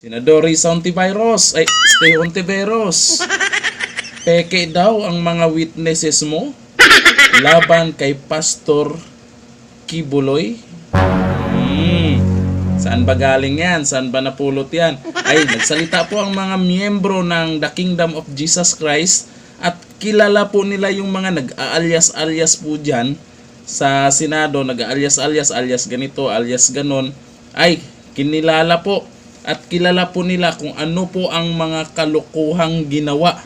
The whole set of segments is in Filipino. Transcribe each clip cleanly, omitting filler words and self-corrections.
Senador Risa Hontiveros, Stay Hontiveros. Peke daw ang mga witnesses mo laban kay Pastor Kibuloy. Saan ba galing yan? Saan ba napulot yan? Ay, nagsalita po ang mga miyembro ng The Kingdom of Jesus Christ at kilala po nila yung mga nag-alias-alias po dyan sa Senado, nag-alias-alias, alias ganito, alias ganon. Ay, kinilala po at kilala po nila kung ano po ang mga kalokohang ginawa.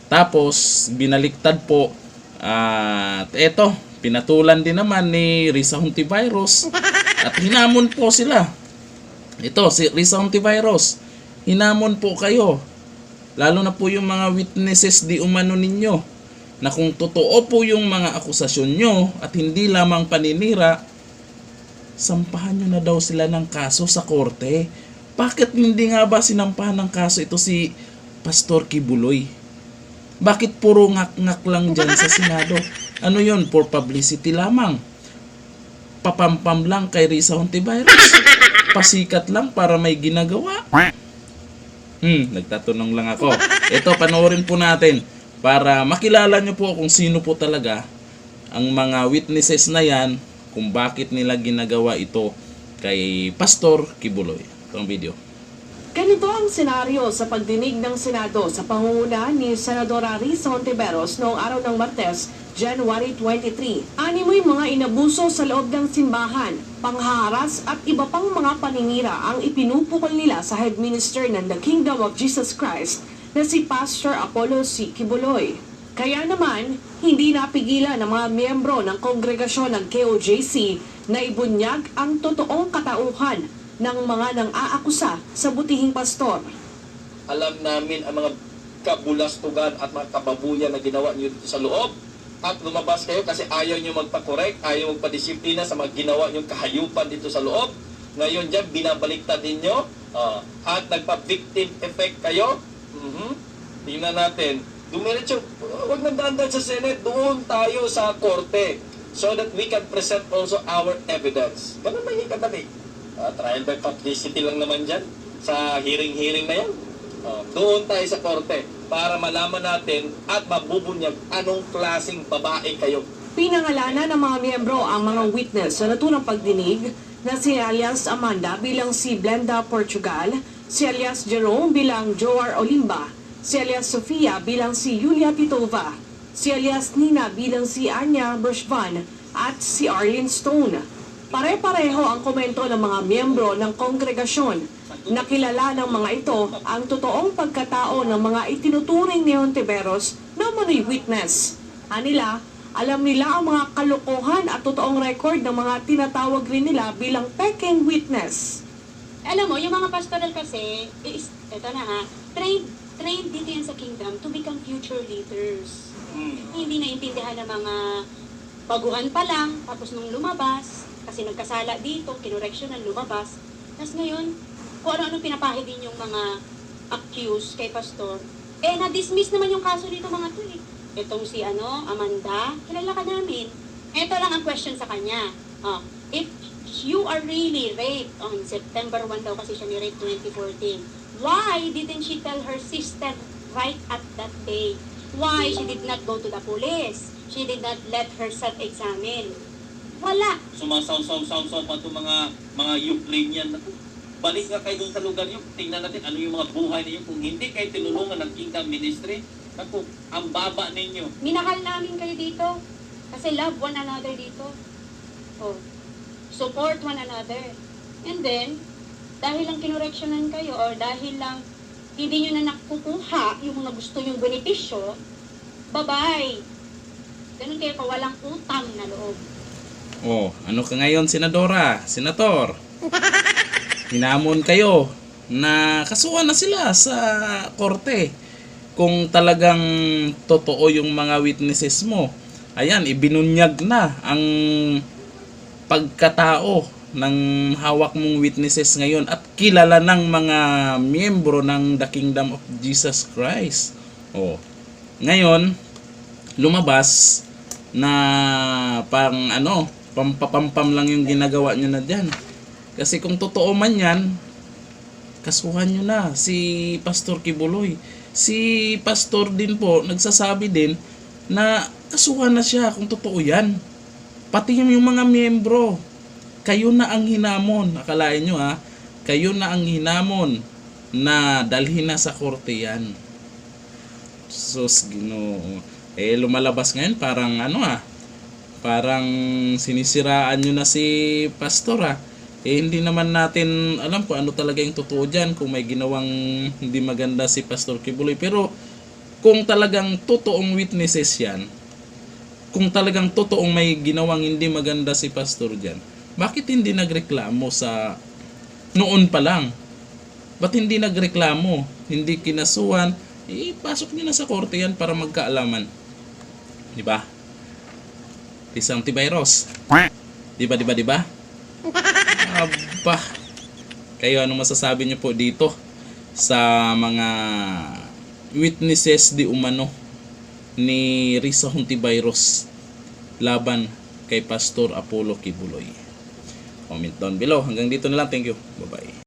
Tapos, binaliktad po at eto, pinatulan din naman ni Risa Hontiveros at hinamon po sila. Ito, si Risa Hontiveros, hinamon po kayo. Lalo na po yung mga witnesses di umano ninyo na kung totoo po yung mga akusasyon nyo at hindi lamang paninira, sampahan nyo na daw sila ng kaso sa korte. Bakit hindi nga ba sinampahan ng kaso ito si Pastor Kibuloy? Bakit puro ngak-ngak lang dyan sa Senado? Ano yun? For publicity lamang? Papampam lang kay Risa Hontiveros? Pasikat lang para may ginagawa? Nagtatanong lang ako. Ito, panoorin po natin para makilala nyo po kung sino po talaga ang mga witnesses na yan, kung bakit nila ginagawa ito kay Pastor Kibuloy. Ito ang video. Ganito ang senaryo sa pagdinig ng Senado sa pangunguna ni Senadora Risa Hontiveros noong araw ng Martes, January 23. Animoy mga inabuso sa loob ng simbahan, pangharas at iba pang mga paninira ang ipinupukol nila sa head minister ng The Kingdom of Jesus Christ na si Pastor Apollo C. Kibuloy. Kaya naman, hindi napigilan ng mga miyembro ng kongregasyon ng KOJC na ibunyag ang totoong katauhan ng mga nang-aakusa sa butihing pastor. Alam namin ang mga kabulastugan at mga kababuyan na ginawa niyo dito sa loob at lumabas kayo kasi ayaw niyo magpa-correct, ayaw magpa-disiplina sa mga ginawa niyong kahayupan dito sa loob. Ngayon dyan, binabaliktad ninyo at nagpa-victim effect kayo. Tingnan natin. Dumiretso, huwag nang daan sa Senate, doon tayo sa korte so that we can present also our evidence. Ganun ba yung kadali? Trial by publicity lang naman dyan sa hearing-hearing na yan. Doon tayo sa korte para malaman natin at mabubunyag anong klaseng babae kayo. Pinangalanan ng mga miyembro ang mga witness sa naturang pagdinig na si alias Amanda bilang si Blenda Portugal, si alias Jerome bilang Joar Olimba, si alias Sofia bilang si Julia Titova, si alias Nina bilang si Anya Bershvan at si Arlene Stone. Pare-pareho ang komento ng mga miyembro ng kongregasyon. Nakilala ng mga ito ang totoong pagkatao ng mga itinuturing ni Hontiveros na manoy witness. Anila, alam nila ang mga kalokohan at totoong record ng mga tinatawag rin nila bilang peking witness. Alam mo, yung mga pastoral kasi, ito na ha, trained dito yan sa kingdom to become future leaders. Hindi naintindihan ng mga baguhan pa lang, tapos nung lumabas, kasi nagkasala dito, kinureksyonan, lumabas. Tapos ngayon, kung ano-ano pinapahid din yung mga accused kay pastor, na-dismiss naman yung kaso dito mga to eh. Itong si Amanda, kilala ka namin. Ito lang ang question sa kanya. If you are really raped on September 1 daw kasi siya ni-rape 2014, why didn't she tell her sister right at that day? Why she did not go to the police? She did not let herself examine. Wala. Sumasaw-saw pa itong mga Ukrainian na to. Balik nga kayo dun sa lugar nyo. Tingnan natin ano yung mga buhay ninyo. Kung hindi kayo tinulungan ng Kingdom Ministry, naku, ang baba ninyo. Minahal namin kayo dito. Kasi love one another dito. Support one another. And then, dahil lang kinureksyonan kayo or dahil lang hindi nyo na nakukuha yung mga gusto yung benepisyo, bye-bye. Ganun kayo kawalang utang na loob. Ano ka ngayon, Senadora? Senator? Hinamon kayo na kasuhan na sila sa korte. Kung talagang totoo yung mga witnesses mo, ayan, ibinunyag na ang pagkatao ng hawak mong witnesses ngayon at kilala ng mga miyembro ng The Kingdom of Jesus Christ. Ngayon, lumabas na pampapampam lang yung ginagawa nyo na dyan. Kasi kung totoo man yan, kasuhan nyo na si Pastor Kibuloy. Si Pastor din po, nagsasabi din na kasuhan na siya kung totoo yan. Pati yung mga miyembro, kayo na ang hinamon. Akalain nyo ha, kayo na ang hinamon na dalhin na sa korte yan. Sus, Ginoo. Lumalabas ngayon parang parang sinisiraan nyo na si Pastor hindi naman natin alam kung ano talaga yung totoo dyan, kung may ginawang hindi maganda si Pastor Kibuloy. Pero kung talagang totoong witnesses yan, kung talagang totoong may ginawang hindi maganda si Pastor dyan, bakit hindi nagreklamo sa noon pa lang? Ba't hindi nagreklamo? Hindi kinasuhan? Pasok niyo na sa korte yan para magkaalaman. Diba? Risa Hontiveros. Diba? Aba. Kayo, anong masasabi niyo po dito sa mga witnesses di umano ni Risa Hontiveros laban kay Pastor Apollo Kibuloy? Comment down below. Hanggang dito na lang. Thank you. Bye-bye.